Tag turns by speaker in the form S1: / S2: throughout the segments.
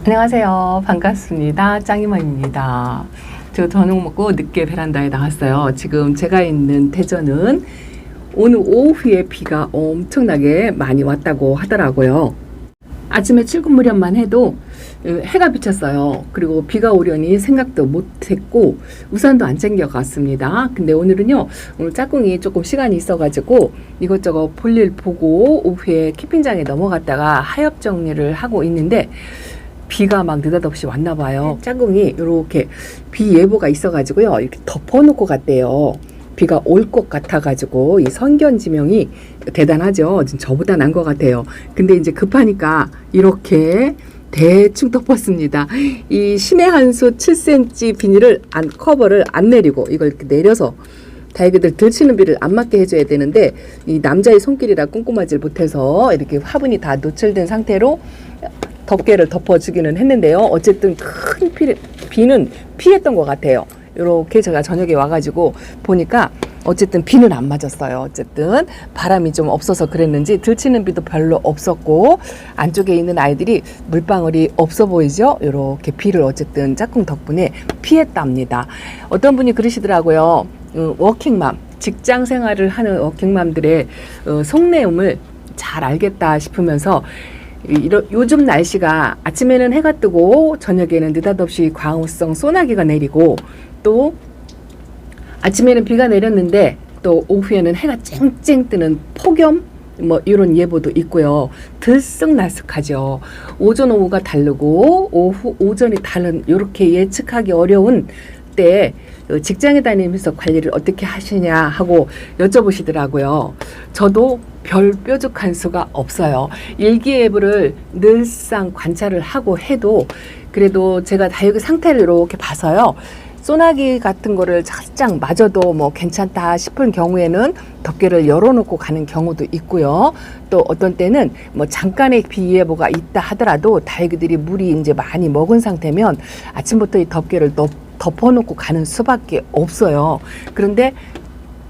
S1: 안녕하세요. 반갑습니다. 짱이모입니다. 저 저녁 먹고 늦게 베란다에 나왔어요. 지금 제가 있는 대전은 오늘 오후에 비가 엄청나게 많이 왔다고 하더라고요. 아침에 출근 무렵만 해도 해가 비쳤어요. 그리고 비가 오려니 생각도 못했고 우산도 안 챙겨갔습니다. 근데 오늘은요, 오늘 짝꿍이 조금 시간이 있어가지고 이것저것 볼일 보고 오후에 캠핑장에 넘어갔다가 하엽 정리를 하고 있는데 비가 막 느닷없이 왔나 봐요. 짝꿍이 이렇게 비 예보가 있어가지고요, 이렇게 덮어놓고 갔대요. 비가 올 것 같아가지고 이 선견지명이 대단하죠. 저보다 난 것 같아요. 근데 이제 급하니까 이렇게 대충 덮었습니다. 이 신의 한 수 7cm 비닐을 커버를 안 내리고 이걸 이렇게 내려서 다이기들 들치는 비를 안 맞게 해줘야 되는데 이 남자의 손길이라 꼼꼼하지 못해서 이렇게 화분이 다 노출된 상태로 덮개를 덮어주기는 했는데요. 어쨌든 큰 비는 피했던 것 같아요. 이렇게 제가 저녁에 와가지고 보니까 어쨌든 비는 안 맞았어요. 어쨌든 바람이 좀 없어서 그랬는지 들치는 비도 별로 없었고 안쪽에 있는 아이들이 물방울이 없어 보이죠. 이렇게 비를 어쨌든 짝꿍 덕분에 피했답니다. 어떤 분이 그러시더라고요. 워킹맘, 직장 생활을 하는 워킹맘들의 속내음을 잘 알겠다 싶으면서 요즘 날씨가 아침에는 해가 뜨고 저녁에는 느닷없이 광우성 소나기가 내리고 또 아침에는 비가 내렸는데 또 오후에는 해가 쨍쨍 뜨는 폭염 뭐 이런 예보도 있고요. 들쑥날쑥하죠. 오전 오후가 다르고 오전이 다른 이렇게 예측하기 어려운 때 직장에 다니면서 관리를 어떻게 하시냐 하고 여쭤보시더라고요. 저도 별 뾰족한 수가 없어요. 일기예보를 늘상 관찰을 하고 해도 그래도 제가 다육이 상태를 이렇게 봐서요. 소나기 같은 거를 살짝 맞아도 뭐 괜찮다 싶은 경우에는 덮개를 열어놓고 가는 경우도 있고요. 또 어떤 때는 뭐 잠깐의 비예보가 있다 하더라도 다육이들이 물이 이제 많이 먹은 상태면 아침부터 이 덮개를 덮어놓고 가는 수밖에 없어요. 그런데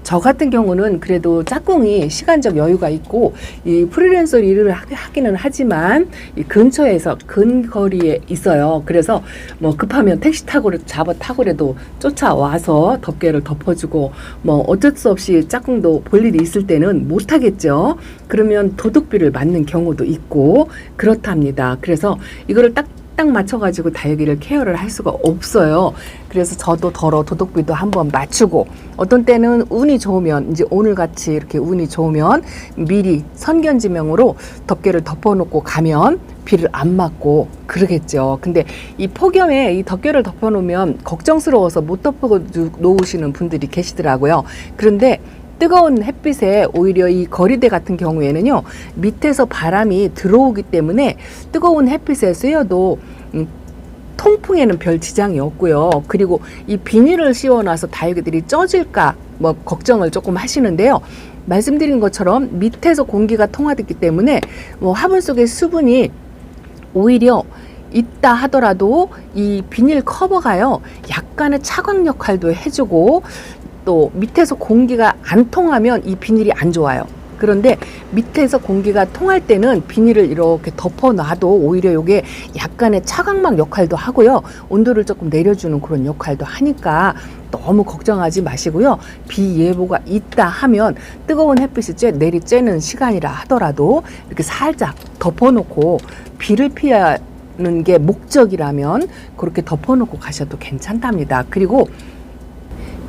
S1: 저 같은 경우는 그래도 짝꿍이 시간적 여유가 있고 이 프리랜서 일을 하기는 하지만 이 근처에서 근거리에 있어요. 그래서 뭐 급하면 택시 타고라도 쫓아와서 덮개를 덮어주고 뭐 어쩔 수 없이 짝꿍도 볼 일이 있을 때는 못 하겠죠. 그러면 도둑비를 맞는 경우도 있고 그렇답니다. 그래서 이거를 딱 맞춰가지고 다육이를 케어를 할 수가 없어요. 그래서 저도 도둑비도 한번 맞추고 어떤 때는 운이 좋으면 이제 오늘같이 이렇게 운이 좋으면 미리 선견지명으로 덮개를 덮어놓고 가면 비를 안 맞고 그러겠죠. 근데 이 폭염에 이 덮개를 덮어놓으면 걱정스러워서 못 덮어 놓으시는 분들이 계시더라고요. 그런데 뜨거운 햇빛에 오히려 이 거리대 같은 경우에는요, 밑에서 바람이 들어오기 때문에 뜨거운 햇빛에 쐬어도 통풍에는 별 지장이 없고요. 그리고 이 비닐을 씌워놔서 다육이들이 쪄질까 뭐 걱정을 조금 하시는데요. 말씀드린 것처럼 밑에서 공기가 통하됐기 때문에 뭐 화분 속의 수분이 오히려 있다 하더라도 이 비닐 커버가요, 약간의 차광 역할도 해주고 또 밑에서 공기가 안 통하면 이 비닐이 안 좋아요. 그런데 밑에서 공기가 통할 때는 비닐을 이렇게 덮어놔도 오히려 이게 약간의 차광막 역할도 하고요. 온도를 조금 내려주는 그런 역할도 하니까 너무 걱정하지 마시고요. 비 예보가 있다 하면 뜨거운 햇빛이 내리쬐는 시간이라 하더라도 이렇게 살짝 덮어놓고 비를 피하는 게 목적이라면 그렇게 덮어놓고 가셔도 괜찮답니다. 그리고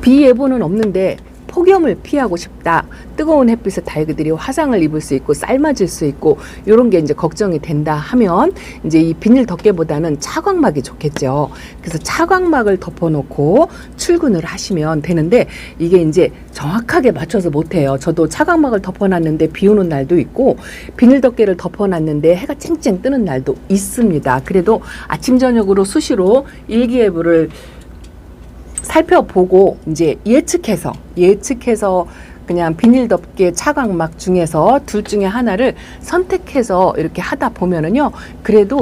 S1: 비 예보는 없는데 폭염을 피하고 싶다. 뜨거운 햇빛에 다육이들이 화상을 입을 수 있고 삶아질 수 있고 이런 게 이제 걱정이 된다 하면 이제 이 비닐 덮개보다는 차광막이 좋겠죠. 그래서 차광막을 덮어놓고 출근을 하시면 되는데 이게 이제 정확하게 맞춰서 못해요. 저도 차광막을 덮어놨는데 비 오는 날도 있고 비닐 덮개를 덮어놨는데 해가 쨍쨍 뜨는 날도 있습니다. 그래도 아침 저녁으로 수시로 일기예보를 살펴보고 이제 예측해서 그냥 비닐 덮개 차광막 중에서 둘 중에 하나를 선택해서 이렇게 하다 보면은요, 그래도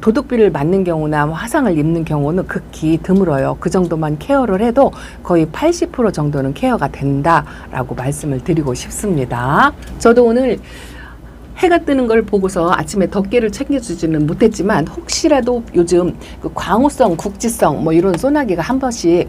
S1: 도둑비를 맞는 경우나 화상을 입는 경우는 극히 드물어요. 그 정도만 케어를 해도 거의 80% 정도는 케어가 된다라고 말씀을 드리고 싶습니다. 저도 오늘 해가 뜨는 걸 보고서 아침에 덮개를 챙겨주지는 못했지만 혹시라도 요즘 그 광우성, 국지성 뭐 이런 소나기가 한 번씩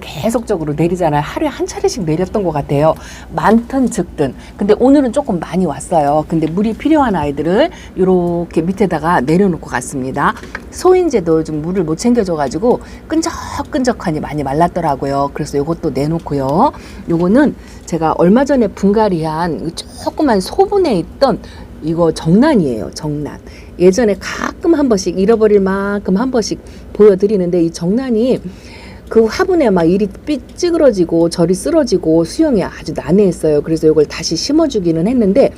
S1: 계속적으로 내리잖아요. 하루에 한 차례씩 내렸던 것 같아요. 많든 적든. 근데 오늘은 조금 많이 왔어요. 근데 물이 필요한 아이들을 이렇게 밑에다가 내려놓고 갔습니다. 소인제도 좀 물을 못 챙겨줘가지고 끈적끈적하니 많이 말랐더라고요. 그래서 요것도 내놓고요. 요거는 제가 얼마 전에 분갈이한 조그만 소분에 있던 이거 정란이에요. 정란. 예전에 가끔 한 번씩 잃어버릴 만큼 한 번씩 보여드리는데 이 정란이 그 화분에 막 이리 삐찌그러지고 저리 쓰러지고 수영이 아주 난해했어요. 그래서 이걸 다시 심어주기는 했는데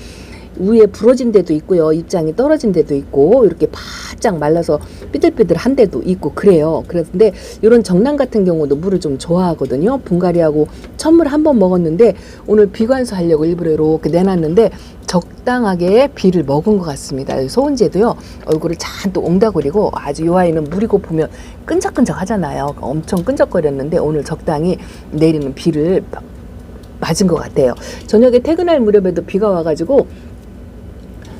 S1: 위에 부러진 데도 있고요. 입장이 떨어진 데도 있고 이렇게 바짝 말라서 삐들삐들한 데도 있고 그래요. 그런데 이런 정란 같은 경우도 물을 좀 좋아하거든요. 분갈이하고 첫물 한 번 먹었는데 오늘 비관수 하려고 일부러 이렇게 내놨는데 적당하게 비를 먹은 것 같습니다. 소은제도요. 얼굴을 잔뜩 옹다거리고 아주 이 아이는 물이 고프면 끈적끈적 하잖아요. 엄청 끈적거렸는데 오늘 적당히 내리는 비를 맞은 것 같아요. 저녁에 퇴근할 무렵에도 비가 와가지고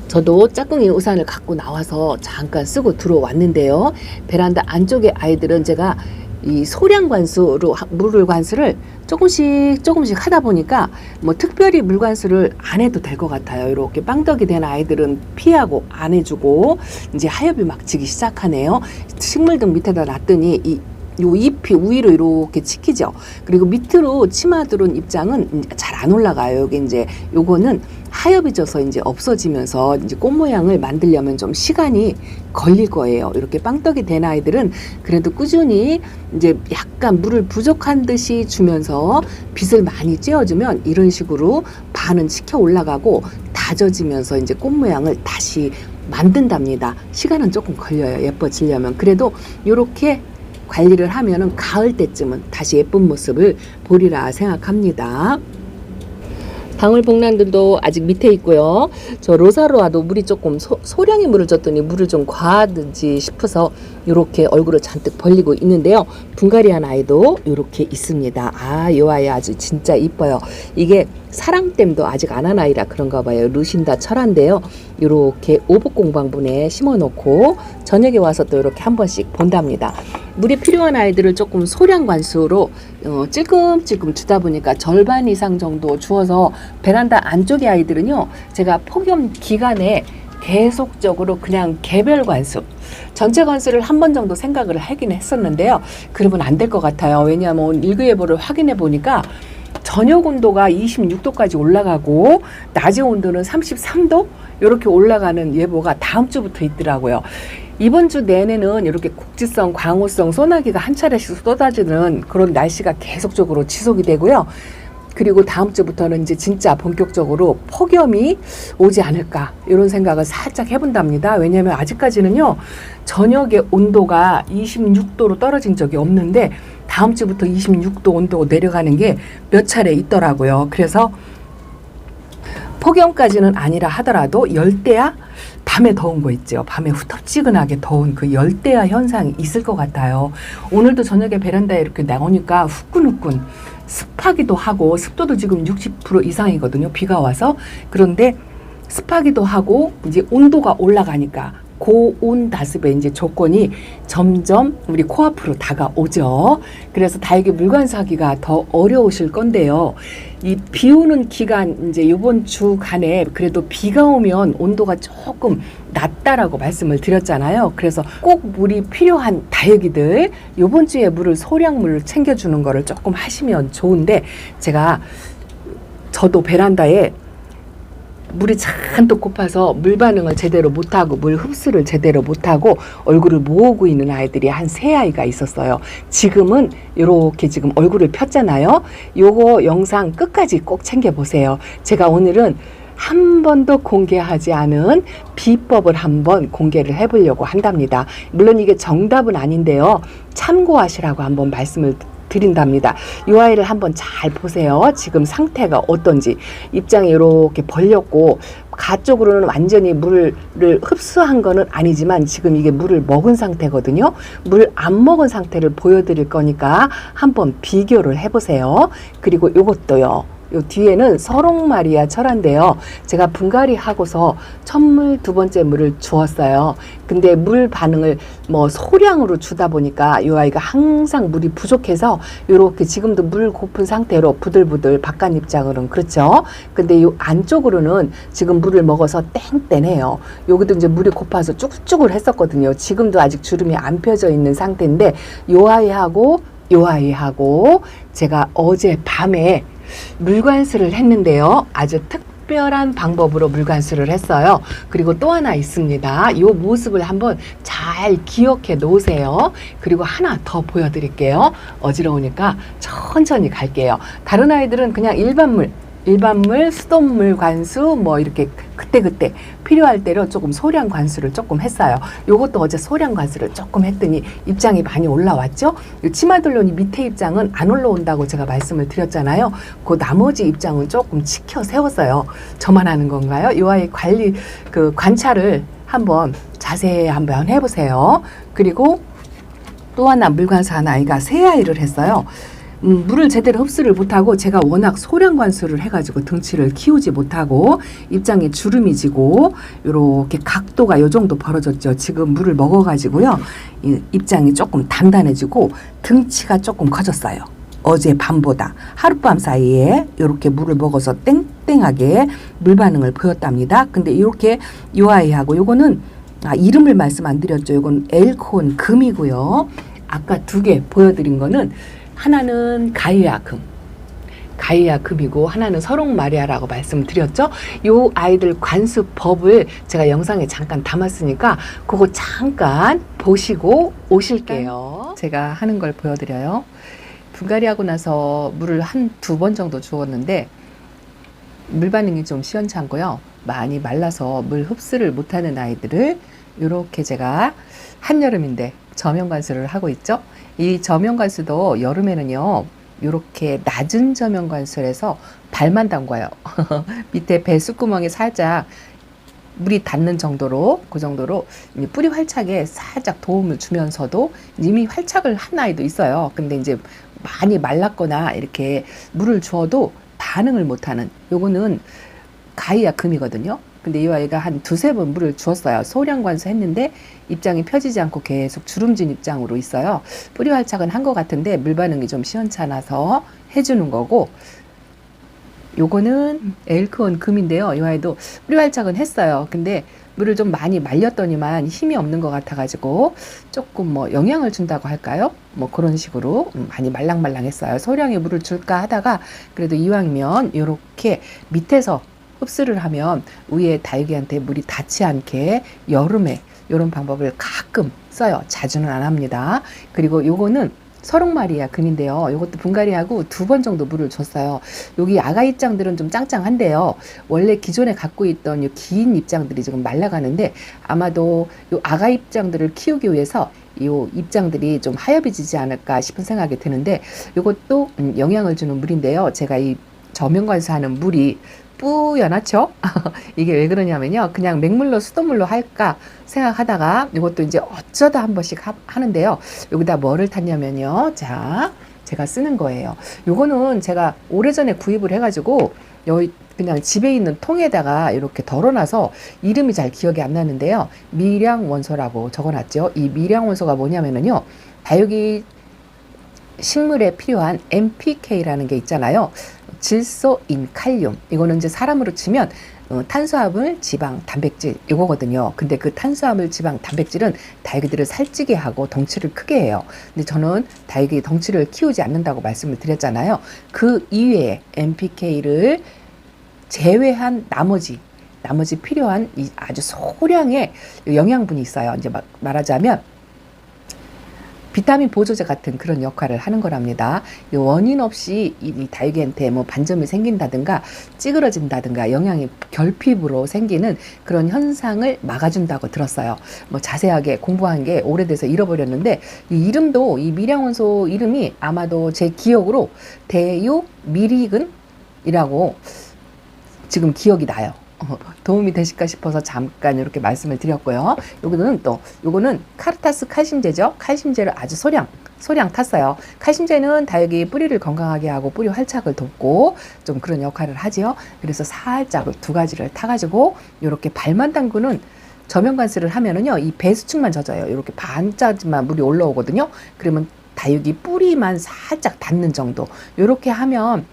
S1: 저도 짝꿍이 우산을 갖고 나와서 잠깐 쓰고 들어왔는데요. 베란다 안쪽에 아이들은 제가 이 소량 관수로 물을 관수를 조금씩 하다 보니까 뭐 특별히 물 관수를 안 해도 될 것 같아요. 이렇게 빵떡이 된 아이들은 피하고 안 해주고 이제 하엽이 막 지기 시작하네요. 식물등 밑에다 놨더니 요 잎이 위로 이렇게 치키죠. 그리고 밑으로 치마 들어온 입장은 잘 안 올라가요. 여기 이제 요거는 하엽이 져서 이제 없어지면서 이제 꽃 모양을 만들려면 좀 시간이 걸릴 거예요. 이렇게 빵떡이 된 아이들은 그래도 꾸준히 이제 약간 물을 부족한 듯이 주면서 빛을 많이 쬐어주면 이런 식으로 반은 치켜 올라가고 다져지면서 이제 꽃 모양을 다시 만든답니다. 시간은 조금 걸려요. 예뻐지려면. 그래도 요렇게 관리를 하면은 가을 때쯤은 다시 예쁜 모습을 보리라 생각합니다. 방울복란들도 아직 밑에 있고요. 저 로사로아도 물이 조금 소량의 물을 줬더니 물을 좀 과하든지 싶어서 이렇게 얼굴을 잔뜩 벌리고 있는데요. 분갈이한 아이도 이렇게 있습니다. 이 아이 아주 진짜 이뻐요. 이게 사랑댐도 아직 안 한 아이라 그런가 봐요. 루신다 철화인데요. 이렇게 오복공방분에 심어놓고 저녁에 와서 또 이렇게 한 번씩 본답니다. 물이 필요한 아이들을 조금 소량 관수로 찔끔찔끔 주다 보니까 절반 이상 정도 주어서 베란다 안쪽의 아이들은요. 제가 폭염 기간에 계속적으로 그냥 개별 관수 전체 관수를 한 번 정도 생각을 하긴 했었는데요. 그러면 안 될 것 같아요. 왜냐하면 일기예보를 확인해 보니까 저녁 온도가 26도까지 올라가고 낮의 온도는 33도 이렇게 올라가는 예보가 다음 주부터 있더라고요. 이번 주 내내는 이렇게 국지성, 광우성 소나기가 한 차례씩 쏟아지는 그런 날씨가 계속적으로 지속이 되고요. 그리고 다음 주부터는 이제 진짜 본격적으로 폭염이 오지 않을까 이런 생각을 살짝 해본답니다. 왜냐하면 아직까지는요. 저녁에 온도가 26도로 떨어진 적이 없는데 다음 주부터 26도 온도 내려가는 게 몇 차례 있더라고요. 그래서 폭염까지는 아니라 하더라도 열대야 밤에 더운 거 있죠. 밤에 후텁지근하게 더운 그 열대야 현상이 있을 것 같아요. 오늘도 저녁에 베란다에 이렇게 나오니까 후끈후끈 습하기도 하고 습도도 지금 60% 이상이거든요. 비가 와서. 그런데 습하기도 하고 이제 온도가 올라가니까 고온 다습의 이제 조건이 점점 우리 코앞으로 다가오죠. 그래서 다육이 물관사기가 더 어려우실 건데요. 이 비 오는 기간 이제 이번 주간에 그래도 비가 오면 온도가 조금 낮다라고 말씀을 드렸잖아요. 그래서 꼭 물이 필요한 다육이들 이번 주에 물을 소량물을 챙겨주는 거를 조금 하시면 좋은데 저도 베란다에 물이 잔뜩 고파서 물 반응을 제대로 못하고 물 흡수를 제대로 못하고 얼굴을 모으고 있는 아이들이 한 3아이가 있었어요. 지금은 이렇게 지금 얼굴을 폈잖아요. 요거 영상 끝까지 꼭 챙겨보세요. 제가 오늘은 한 번도 공개하지 않은 비법을 한번 공개를 해보려고 한답니다. 물론 이게 정답은 아닌데요. 참고하시라고 한번 말씀을 드린답니다. 이 아이를 한번 잘 보세요. 지금 상태가 어떤지. 입장이 이렇게 벌렸고 가쪽으로는 완전히 물을 흡수한 거는 아니지만 지금 이게 물을 먹은 상태거든요. 물 안 먹은 상태를 보여드릴 거니까 한번 비교를 해보세요. 그리고 이것도요. 요 뒤에는 서롱마리아 철화인데요. 제가 분갈이 하고서 첫물, 두 번째 물을 주었어요. 근데 물 반응을 뭐 소량으로 주다 보니까 이 아이가 항상 물이 부족해서 요렇게 지금도 물 고픈 상태로 부들부들 바깥 입장으로는 그렇죠. 근데 요 안쪽으로는 지금 물을 먹어서 땡땡해요. 여기도 이제 물이 고파서 쭉쭉을 했었거든요. 지금도 아직 주름이 안 펴져 있는 상태인데 요 아이하고 제가 어제 밤에 물관수를 했는데요. 아주 특별한 방법으로 물관수를 했어요. 그리고 또 하나 있습니다. 이 모습을 한번 잘 기억해 놓으세요. 그리고 하나 더 보여드릴게요. 어지러우니까 천천히 갈게요. 다른 아이들은 그냥 일반물, 수돗물 관수 뭐 이렇게 그때그때 필요할 대로 조금 소량 관수를 조금 했어요. 요것도 어제 소량 관수를 조금 했더니 입장이 많이 올라왔죠. 이 치마돌로니 밑에 입장은 안 올라온다고 제가 말씀을 드렸잖아요. 그 나머지 입장은 조금 치켜 세웠어요. 저만 하는 건가요? 이 아이 관리 그 관찰을 한번 자세히 한번 해보세요. 그리고 또 하나 물관수한 아이가 새 아이를 했어요. 물을 제대로 흡수를 못하고 제가 워낙 소량 관수를 해가지고 등치를 키우지 못하고 입장에 주름이 지고 요렇게 각도가 요 정도 벌어졌죠. 지금 물을 먹어가지고요. 입장이 조금 단단해지고 등치가 조금 커졌어요. 어제 밤보다 하룻밤 사이에 이렇게 물을 먹어서 땡땡하게 물 반응을 보였답니다. 근데 이렇게 요 아이하고 요거는 이름을 말씀 안 드렸죠. 요건 엘콘 금이고요. 아까 두 개 보여드린 거는 하나는 가이아 금이고 하나는 서롱마리아라고 말씀드렸죠. 요 아이들 관수법을 제가 영상에 잠깐 담았으니까 그거 잠깐 보시고 오실게요. 제가 하는 걸 보여드려요. 분갈이 하고 나서 물을 한 두 번 정도 주었는데 물 반응이 좀 시원찮고요. 많이 말라서 물 흡수를 못하는 아이들을 이렇게 제가 한여름인데 저면 관수를 하고 있죠. 이 저면 관수도 여름에는요, 이렇게 낮은 저면 관수를 해서 발만 담가요. 밑에 배 숯구멍에 살짝 물이 닿는 정도로, 그 정도로 뿌리 활착에 살짝 도움을 주면서도 이미 활착을 한 아이도 있어요. 근데 이제 많이 말랐거나 이렇게 물을 주어도 반응을 못하는, 요거는 가이아 금이거든요. 근데 이 아이가 한 두세 번 물을 주었어요. 소량 관수했는데 입장이 펴지지 않고 계속 주름진 입장으로 있어요. 뿌리 활착은 한 것 같은데 물 반응이 좀 시원찮아서 해주는 거고, 요거는 엘크온 금인데요. 이 아이도 뿌리 활착은 했어요. 근데 물을 좀 많이 말렸더니만 힘이 없는 것 같아가지고 조금 뭐 영향을 준다고 할까요? 뭐 그런 식으로 많이 말랑말랑했어요. 소량의 물을 줄까 하다가 그래도 이왕이면 이렇게 밑에서 흡수를 하면 위에 다육이한테 물이 닿지 않게 여름에 이런 방법을 가끔 써요. 자주는 안 합니다. 그리고 요거는 서롱마리아 금인데요. 요것도 분갈이하고 두 번 정도 물을 줬어요. 여기 아가 입장들은 좀 짱짱한데요. 원래 기존에 갖고 있던 이 긴 입장들이 지금 말라가는데 아마도 요 아가 입장들을 키우기 위해서 이 입장들이 좀 하엽해지지 않을까 싶은 생각이 드는데 요것도 영향을 주는 물인데요. 제가 이 저면관수하는 물이 뿌연하죠? 이게 왜 그러냐면요. 그냥 맹물로 수돗물로 할까 생각하다가 이것도 이제 어쩌다 한 번씩 하는데요. 여기다 뭐를 탔냐면요. 자, 제가 쓰는 거예요. 요거는 제가 오래전에 구입을 해가지고 여기 그냥 집에 있는 통에다가 이렇게 덜어놔서 이름이 잘 기억이 안 나는데요. 미량원소라고 적어놨죠. 이 미량원소가 뭐냐면요. 다육이 식물에 필요한 NPK라는 게 있잖아요. 질소인 칼륨. 이거는 이제 사람으로 치면 탄수화물, 지방, 단백질 이거거든요. 근데 그 탄수화물, 지방, 단백질은 다육이들을 살찌게 하고 덩치를 크게 해요. 근데 저는 다육이 덩치를 키우지 않는다고 말씀을 드렸잖아요. 그 이외에 NPK를 제외한 나머지 필요한 이 아주 소량의 영양분이 있어요. 이제 말하자면 비타민 보조제 같은 그런 역할을 하는 거랍니다. 원인 없이 이 다육이한테 뭐 반점이 생긴다든가 찌그러진다든가 영양이 결핍으로 생기는 그런 현상을 막아준다고 들었어요. 뭐 자세하게 공부한 게 오래돼서 잃어버렸는데 이 이름도 이 미량원소 이름이 아마도 제 기억으로 대유미리근이라고 지금 기억이 나요. 도움이 되실까 싶어서 잠깐 이렇게 말씀을 드렸고요. 요거는 카르타스 칼슘제죠. 칼슘제를 아주 소량
S2: 소량 탔어요. 칼슘제는 다육이 뿌리를 건강하게 하고 뿌리 활착을 돕고 좀 그런 역할을 하지요. 그래서 살짝 두 가지를 타가지고 이렇게 발만 담그는 저면관수를 하면은요, 이 배수층만 젖어요. 이렇게 반짜지만 물이 올라오거든요. 그러면 다육이 뿌리만 살짝 닿는 정도. 이렇게 하면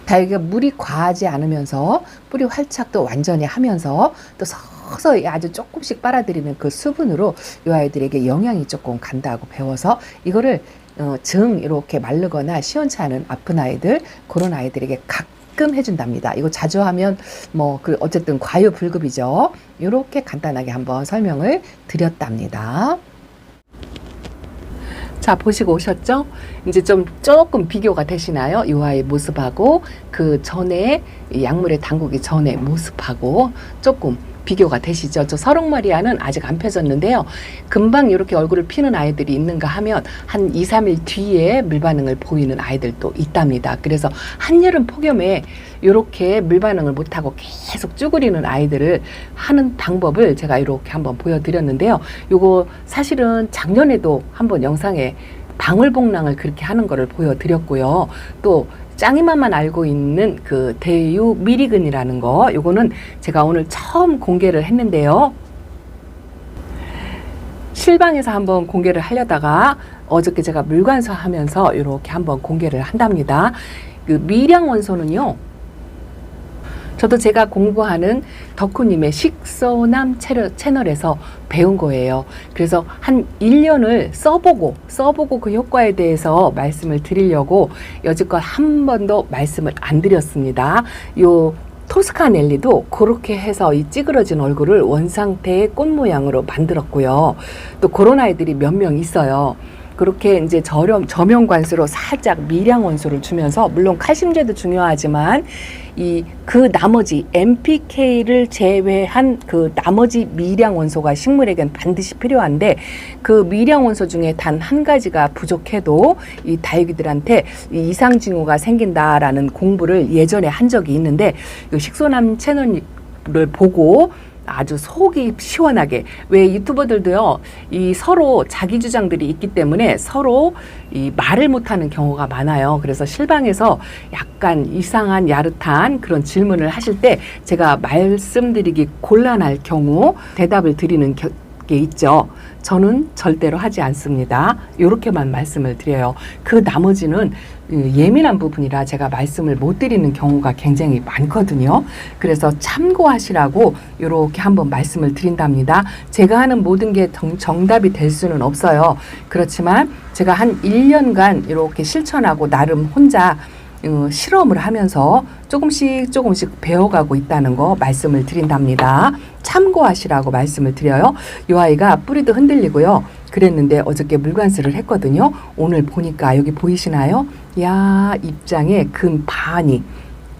S2: 다육이가 물이 과하지 않으면서 뿌리 활착도 완전히 하면서 또 서서히 아주 조금씩 빨아들이는 그 수분으로 이 아이들에게 영양이 조금 간다고 배워서 이거를 등 이렇게 마르거나 시원치 않은 아픈 아이들, 그런 아이들에게 가끔 해준답니다. 이거 자주 하면 어쨌든 과유불급이죠. 이렇게 간단하게 한번 설명을 드렸답니다.
S1: 자, 보시고 오셨죠? 이제 조금 비교가 되시나요? 이 아이 모습하고 그 전에 약물에 담그기 전에 모습하고 조금 비교가 되시죠? 저 서롱마리아는 아직 안 펴졌는데요. 금방 이렇게 얼굴을 피는 아이들이 있는가 하면 한 2, 3일 뒤에 물반응을 보이는 아이들도 있답니다. 그래서 한여름 폭염에 이렇게 물반응을 못하고 계속 쭈그리는 아이들을 하는 방법을 제가 이렇게 한번 보여드렸는데요. 요거 사실은 작년에도 한번 영상에 방울복랑을 그렇게 하는 거를 보여드렸고요. 또 짱이맘만 알고 있는 그 대유 미리근이라는 거, 요거는 제가 오늘 처음 공개를 했는데요. 실방에서 한번 공개를 하려다가 어저께 제가 물관서 하면서 이렇게 한번 공개를 한답니다. 그 미량원소는요, 저도 제가 공부하는 덕후님의 식소남 채널에서 배운 거예요. 그래서 한 1년을 써보고 그 효과에 대해서 말씀을 드리려고 여지껏 한 번도 말씀을 안 드렸습니다. 요 토스카넬리도 그렇게 해서 이 찌그러진 얼굴을 원상태의 꽃 모양으로 만들었고요. 또 그런 아이들이 몇 명 있어요. 그렇게 이제 저면관수로 살짝 미량 원소를 주면서, 물론 칼슘제도 중요하지만 그 나머지 NPK를 제외한 그 나머지 미량 원소가 식물에겐 반드시 필요한데, 그 미량 원소 중에 단 한 가지가 부족해도 이 다육이들한테 이상 징후가 생긴다라는 공부를 예전에 한 적이 있는데, 이 식소남 채널을 보고 아주 속이 시원하게, 왜 유튜버들도요, 이 서로 자기 주장들이 있기 때문에 서로 이 말을 못하는 경우가 많아요. 그래서 실방에서 약간 이상한 야릇한 그런 질문을 하실 때 제가 말씀드리기 곤란할 경우 대답을 드리는 게 있죠. 저는 절대로 하지 않습니다. 이렇게만 말씀을 드려요. 그 나머지는 예민한 부분이라 제가 말씀을 못 드리는 경우가 굉장히 많거든요. 그래서 참고하시라고 이렇게 한번 말씀을 드린답니다. 제가 하는 모든 게 정답이 될 수는 없어요. 그렇지만 제가 한 1년간 이렇게 실천하고 나름 혼자 실험을 하면서 조금씩 배워가고 있다는 거 말씀을 드린답니다. 참고하시라고 말씀을 드려요. 이 아이가 뿌리도 흔들리고요. 그랬는데 어저께 물관수를 했거든요. 오늘 보니까 여기 보이시나요? 야, 입장에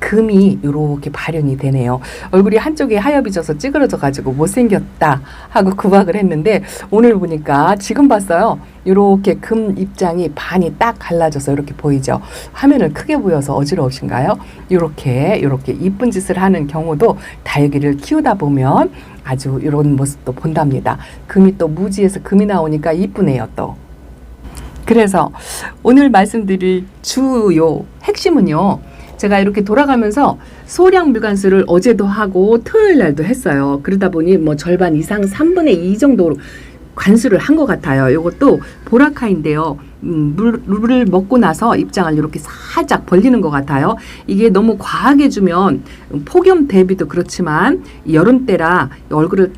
S1: 금이 이렇게 발현이 되네요. 얼굴이 한쪽이 하얘져서 찌그러져 가지고 못생겼다 하고 구박을 했는데, 오늘 보니까 지금 봤어요. 이렇게 금 입장이 반이 딱 갈라져서 이렇게 보이죠. 화면을 크게 보여서 어지러우신가요? 이렇게 이쁜 짓을 하는 경우도 다육이를 키우다 보면 아주 이런 모습도 본답니다. 금이 또 무지에서 금이 나오니까 이쁘네요 또. 그래서 오늘 말씀드릴 주요 핵심은요, 제가 이렇게 돌아가면서 소량 물관수를 어제도 하고 토요일 날도 했어요. 그러다 보니 절반 이상 3분의 2 정도 관수를 한 것 같아요. 이것도 보라카인데요. 물을 먹고 나서 입장을 이렇게 살짝 벌리는 것 같아요. 이게 너무 과하게 주면 폭염 대비도 그렇지만 여름 때라 얼굴을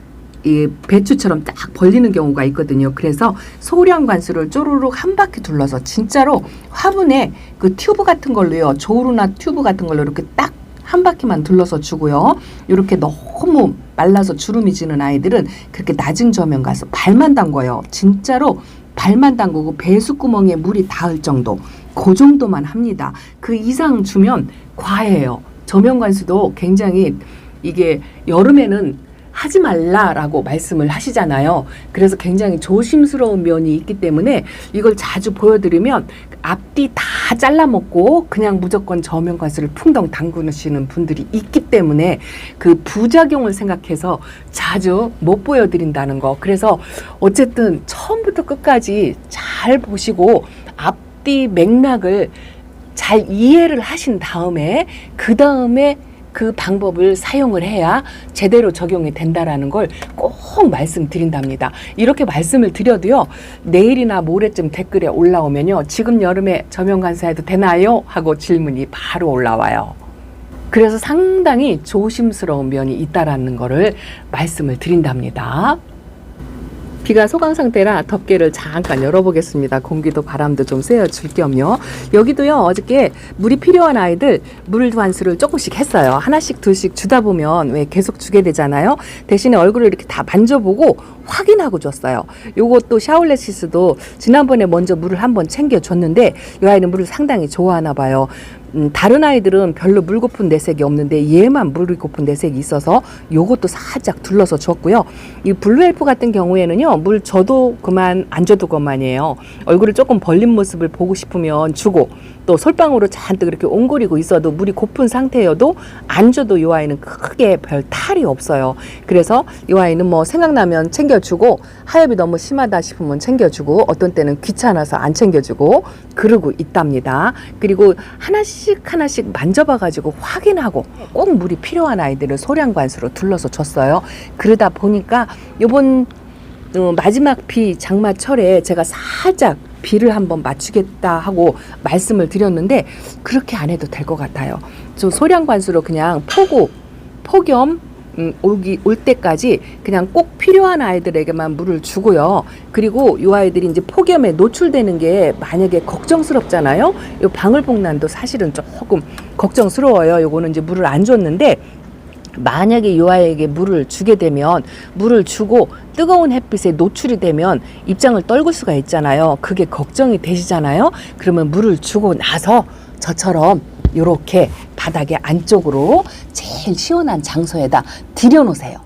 S1: 이 배추처럼 딱 벌리는 경우가 있거든요. 그래서 소량 관수를 쪼르륵 한 바퀴 둘러서 진짜로 화분에 그 튜브 같은 걸로요, 조루나 튜브 같은 걸로 이렇게 딱 한 바퀴만 둘러서 주고요. 이렇게 너무 말라서 주름이 지는 아이들은 그렇게 낮은 저면 가서 발만 담궈요. 진짜로 발만 담그고 배수구멍에 물이 닿을 정도, 그 정도만 합니다. 그 이상 주면 과해요. 저면 관수도 굉장히, 이게 여름에는 하지 말라라고 말씀을 하시잖아요. 그래서 굉장히 조심스러운 면이 있기 때문에 이걸 자주 보여드리면 앞뒤 다 잘라먹고 그냥 무조건 저면관수를 풍덩 담그시는 분들이 있기 때문에 그 부작용을 생각해서 자주 못 보여드린다는 거. 그래서 어쨌든 처음부터 끝까지 잘 보시고 앞뒤 맥락을 잘 이해를 하신 다음에 그 다음에 그 방법을 사용을 해야 제대로 적용이 된다라는 걸 꼭 말씀드린답니다. 이렇게 말씀을 드려도요, 내일이나 모레쯤 댓글에 올라오면요, 지금 여름에 저면관사해도 되나요? 하고 질문이 바로 올라와요. 그래서 상당히 조심스러운 면이 있다라는 거를 말씀을 드린답니다. 비가 소강 상태라 덮개를 잠깐 열어보겠습니다. 공기도 바람도 좀 쐬어줄 겸요. 여기도요, 어저께 물이 필요한 아이들 물 관수를 조금씩 했어요. 하나씩 둘씩 주다 보면 왜 계속 주게 되잖아요. 대신에 얼굴을 이렇게 다 만져보고 확인하고 줬어요. 요것도 샤올레시스도 지난번에 먼저 물을 한번 챙겨줬는데 이 아이는 물을 상당히 좋아하나 봐요. 다른 아이들은 별로 물 고픈 내색이 없는데 얘만 물 고픈 내색이 있어서 요것도 살짝 둘러서 줬고요. 이 블루엘프 같은 경우에는요, 물 줘도 그만 안 줘도 그만이에요. 얼굴을 조금 벌린 모습을 보고 싶으면 주고, 또 솔방울로 잔뜩 이렇게 옹골이고 있어도 물이 고픈 상태여도 안 줘도 이 아이는 크게 별 탈이 없어요. 그래서 이 아이는 뭐 생각나면 챙겨주고, 하엽이 너무 심하다 싶으면 챙겨주고, 어떤 때는 귀찮아서 안 챙겨주고 그러고 있답니다. 그리고 하나씩 만져봐가지고 확인하고 꼭 물이 필요한 아이들을 소량관수로 둘러서 줬어요. 그러다 보니까 요번 마지막 비 장마철에 제가 살짝 비를 한번 맞추겠다 하고 말씀을 드렸는데 그렇게 안 해도 될 것 같아요. 저 소량관수로 그냥 폭염 올 때까지 그냥 꼭 필요한 아이들에게만 물을 주고요. 그리고 이 아이들이 이제 폭염에 노출되는 게 만약에 걱정스럽잖아요. 이 방울복난도 사실은 조금 걱정스러워요. 요거는 이제 물을 안 줬는데 만약에 이 아이에게 물을 주게 되면 물을 주고 뜨거운 햇빛에 노출이 되면 입장을 떨굴 수가 있잖아요. 그게 걱정이 되시잖아요. 그러면 물을 주고 나서 저처럼 요렇게 바닥에 안쪽으로 제일 시원한 장소에다 들여놓으세요.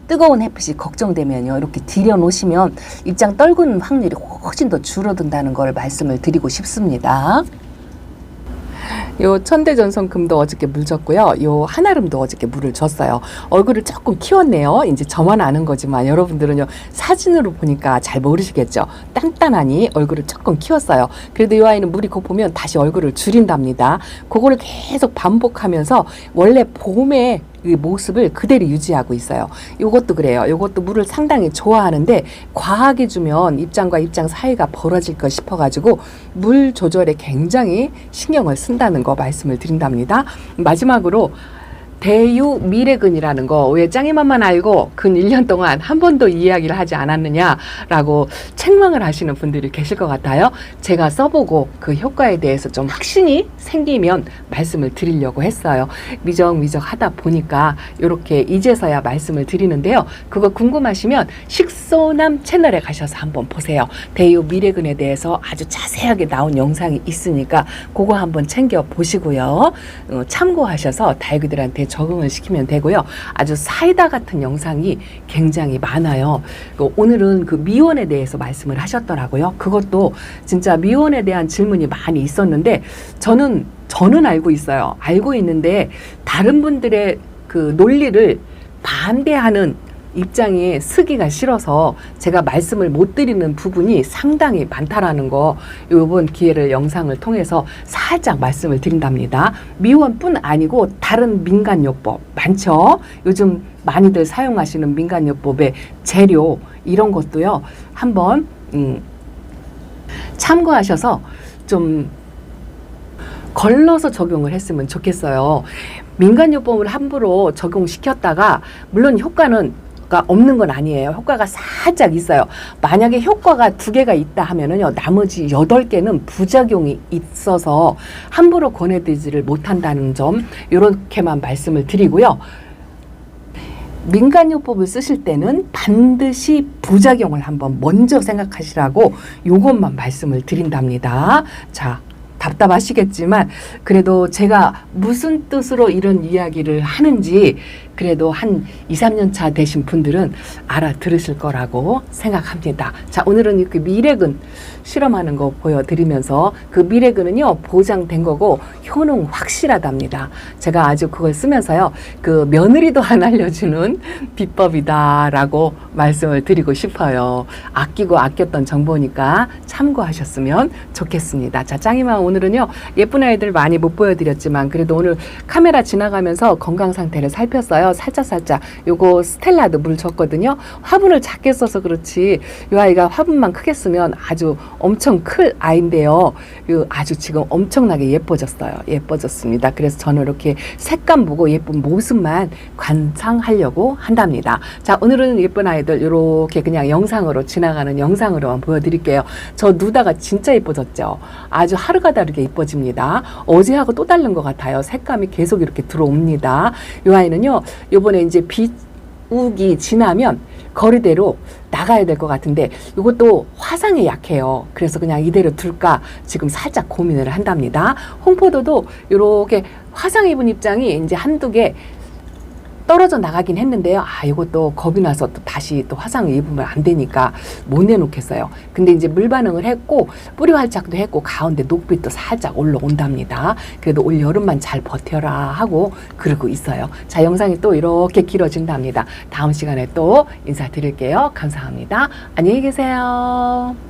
S1: 뜨거운 햇빛이 걱정되면요, 이렇게 들여놓으시면 입장 떨구는 확률이 훨씬 더 줄어든다는 걸 말씀을 드리고 싶습니다. 요 천대전선금도 어저께 물 줬고요. 요 한아름도 어저께 물을 줬어요. 얼굴을 조금 키웠네요. 이제 저만 아는 거지만 여러분들은요, 사진으로 보니까 잘 모르시겠죠. 단단하니 얼굴을 조금 키웠어요. 그래도 이 아이는 물이 고프면 다시 얼굴을 줄인답니다. 그거를 계속 반복하면서 원래 봄에 이 모습을 그대로 유지하고 있어요. 요것도 그래요. 요것도 물을 상당히 좋아하는데 과하게 주면 입장과 입장 사이가 벌어질 것 싶어가지고 물 조절에 굉장히 신경을 쓴다는 거 말씀을 드린답니다. 마지막으로 대유 미래근이라는 거 왜 짱이맘만 알고 근 1년 동안 한 번도 이야기를 하지 않았느냐라고 책망을 하시는 분들이 계실 것 같아요. 제가 써보고 그 효과에 대해서 좀 확신이 생기면 말씀을 드리려고 했어요. 미적미적 하다 보니까 이렇게 이제서야 말씀을 드리는데요. 그거 궁금하시면 식소남 채널에 가셔서 한번 보세요. 대유 미래근에 대해서 아주 자세하게 나온 영상이 있으니까 그거 한번 챙겨 보시고요. 참고하셔서 다육이들한테 적응을 시키면 되고요. 아주 사이다 같은 영상이 굉장히 많아요. 오늘은 그 미원에 대해서 말씀을 하셨더라고요. 그것도 진짜 미원에 대한 질문이 많이 있었는데 저는 알고 있어요. 알고 있는데 다른 분들의 그 논리를 반대하는 입장에 쓰기가 싫어서 제가 말씀을 못 드리는 부분이 상당히 많다라는 거 이번 기회를 영상을 통해서 살짝 말씀을 드린답니다. 미원뿐 아니고 다른 민간요법 많죠. 요즘 많이들 사용하시는 민간요법의 재료 이런 것도요. 한번 참고하셔서 좀 걸러서 적용을 했으면 좋겠어요. 민간요법을 함부로 적용시켰다가 물론 효과는 없는 건 아니에요. 효과가 살짝 있어요. 만약에 효과가 2개가 있다 하면은요, 나머지 8개는 부작용이 있어서 함부로 권해드리지를 못한다는 점, 이렇게만 말씀을 드리고요. 민간요법을 쓰실 때는 반드시 부작용을 한번 먼저 생각하시라고 요것만 말씀을 드린답니다. 자, 답답하시겠지만 그래도 제가 무슨 뜻으로 이런 이야기를 하는지 그래도 한 2, 3년 차 되신 분들은 알아들으실 거라고 생각합니다. 자, 오늘은 이렇게 미래근 실험하는 거 보여드리면서 그 미래근은요, 보장된 거고 효능 확실하답니다. 제가 아주 그걸 쓰면서요, 그 며느리도 안 알려주는 비법이다라고 말씀을 드리고 싶어요. 아끼고 아꼈던 정보니까 참고하셨으면 좋겠습니다. 자, 짱이만 오늘은요, 예쁜 아이들 많이 못 보여드렸지만 그래도 오늘 카메라 지나가면서 건강 상태를 살폈어요. 살짝 요거 스텔라드 물 줬거든요. 화분을 작게 써서 그렇지 이 아이가 화분만 크게 쓰면 아주 엄청 클 아이인데요. 아주 지금 엄청나게 예뻐졌습니다. 그래서 저는 이렇게 색감 보고 예쁜 모습만 관상하려고 한답니다. 자, 오늘은 예쁜 아이들 이렇게 그냥 영상으로 지나가는 영상으로만 보여드릴게요. 저 누다가 진짜 예뻐졌죠. 아주 하루가 다르게 예뻐집니다. 어제하고 또 다른 것 같아요. 색감이 계속 이렇게 들어옵니다. 이 아이는요, 요번에 이제 비우기 지나면 거리대로 나가야 될 것 같은데 이것도 화상에 약해요. 그래서 그냥 이대로 둘까 지금 살짝 고민을 한답니다. 홍포도도 이렇게 화상 입은 입장이 이제 한두 개 떨어져 나가긴 했는데요. 이것도 겁이 나서 또 다시 또 화상을 입으면 안 되니까 못 내놓겠어요. 근데 이제 물 반응을 했고 뿌리 활착도 했고 가운데 녹빛도 살짝 올라온답니다. 그래도 올 여름만 잘 버텨라 하고 그러고 있어요. 자, 영상이 또 이렇게 길어진답니다. 다음 시간에 또 인사드릴게요. 감사합니다. 안녕히 계세요.